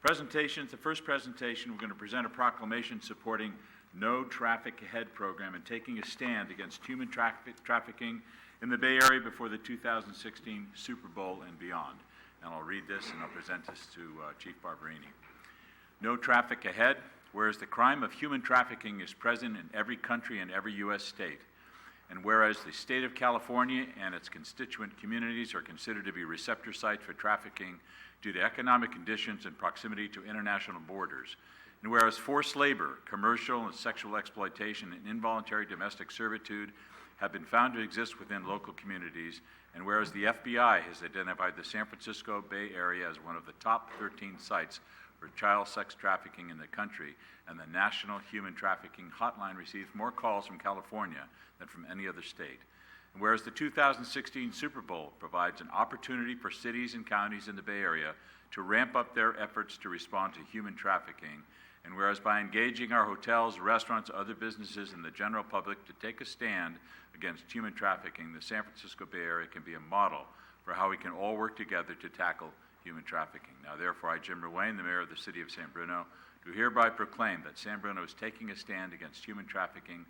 Presentations. The first presentation, we're going to present a proclamation supporting No Traffic Ahead program and taking a stand against human trafficking in the Bay Area before the 2016 Super Bowl and beyond. And I'll read this and I'll present this to Chief Barberini. No Traffic Ahead. Whereas the crime of human trafficking is present in every country and every U.S. state, and whereas the state of California and its constituent communities are considered to be receptor sites for trafficking due to economic conditions and proximity to international borders, and whereas forced labor, commercial and sexual exploitation, and involuntary domestic servitude have been found to exist within local communities, and whereas the FBI has identified the San Francisco Bay Area as one of the top 13 sites for child sex trafficking in the country, and the National Human Trafficking Hotline receives more calls from California than from any other state. And whereas the 2016 Super Bowl provides an opportunity for cities and counties in the Bay Area to ramp up their efforts to respond to human trafficking, and whereas by engaging our hotels, restaurants, other businesses, and the general public to take a stand against human trafficking, the San Francisco Bay Area can be a model for how we can all work together to tackle human trafficking. Now, therefore, I, Jim Ruane, the Mayor of the City of San Bruno, do hereby proclaim that San Bruno is taking a stand against human trafficking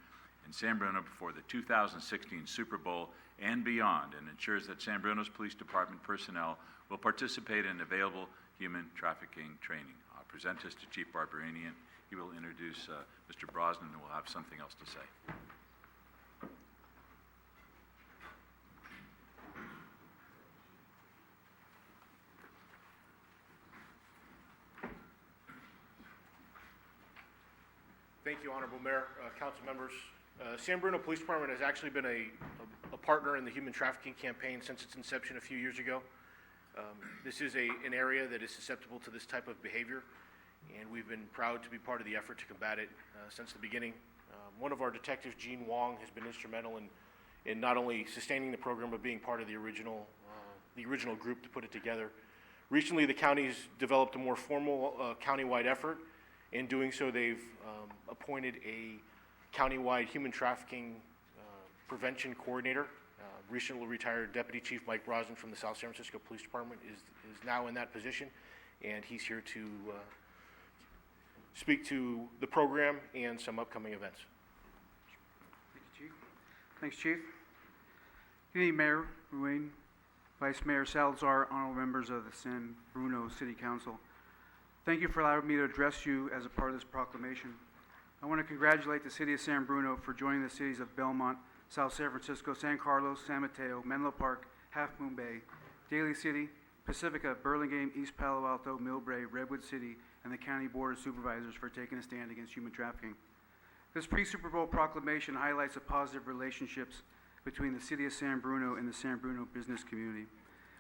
in San Bruno before the 2016 Super Bowl and beyond, and ensures that San Bruno's Police Department personnel will participate in available human trafficking training. I'll present this to Chief Barberini, and he will introduce Mr. Brosnan, and we'll have something else to say. Thank you, Honorable Mayor, Council members. San Bruno Police Department has actually been a partner in the human trafficking campaign since its inception a few years ago. This is an area that is susceptible to this type of behavior, and we've been proud to be part of the effort to combat it since the beginning. One of our detectives, Gene Wong, has been instrumental in not only sustaining the program, but being part of the original group to put it together. Recently, the county's developed a more formal countywide effort. In doing so, they've appointed a countywide human trafficking prevention coordinator. Recently retired Deputy Chief Mike Brosnan from the South San Francisco Police Department is now in that position, and he's here to speak to the program and some upcoming events. Thank you, Chief. Thanks, Chief. Good evening, Mayor Ruane, Vice Mayor Salazar, honorable members of the San Bruno City Council. Thank you for allowing me to address you as a part of this proclamation. I want to congratulate the City of San Bruno for joining the cities of Belmont, South San Francisco, San Carlos, San Mateo, Menlo Park, Half Moon Bay, Daly City, Pacifica, Burlingame, East Palo Alto, Millbrae, Redwood City, and the County Board of Supervisors for taking a stand against human trafficking. This pre-Super Bowl proclamation highlights the positive relationships between the City of San Bruno and the San Bruno business community.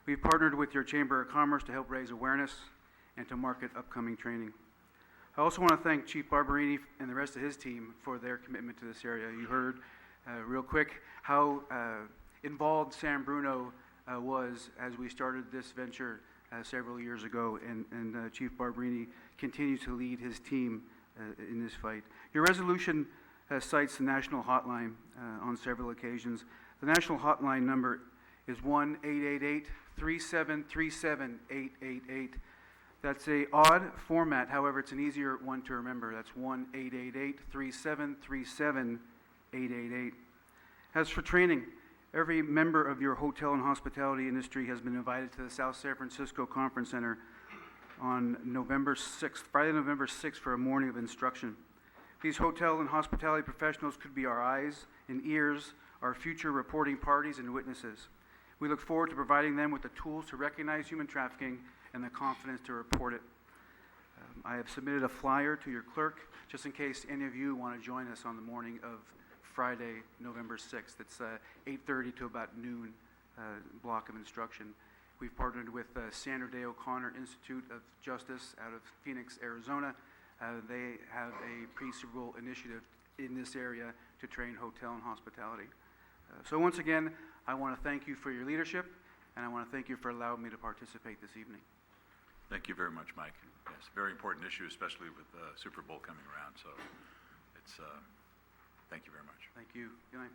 We've partnered with your Chamber of Commerce to help raise awareness and to market upcoming training. I also want to thank Chief Barberini and the rest of his team for their commitment to this area. You heard real quick how involved San Bruno was as we started this venture several years ago, and Chief Barberini continues to lead his team in this fight. Your resolution cites the national hotline on several occasions. The national hotline number is 1-888-3737-888. That's an odd format, however, it's an easier one to remember. That's 1-888-3737-888. As for training, every member of your hotel and hospitality industry has been invited to the South San Francisco Conference Center on November 6th, Friday, November 6th, for a morning of instruction. These hotel and hospitality professionals could be our eyes and ears, our future reporting parties and witnesses. We look forward to providing them with the tools to recognize human trafficking and the confidence to report it. I have submitted a flyer to your clerk just in case any of you want to join us on the morning of Friday, November 6th. It's 8:30 to about noon block of instruction. We've partnered with Sandra Day O'Connor Institute of Justice out of Phoenix, Arizona. They have a pre-Super Bowl initiative in this area to train hotel and hospitality. So once again, I want to thank you for your leadership, and I want to thank you for allowing me to participate this evening. Thank you very much, Mike. Yes, very important issue, especially with the Super Bowl coming around. So it's thank you very much. Thank you. Good night.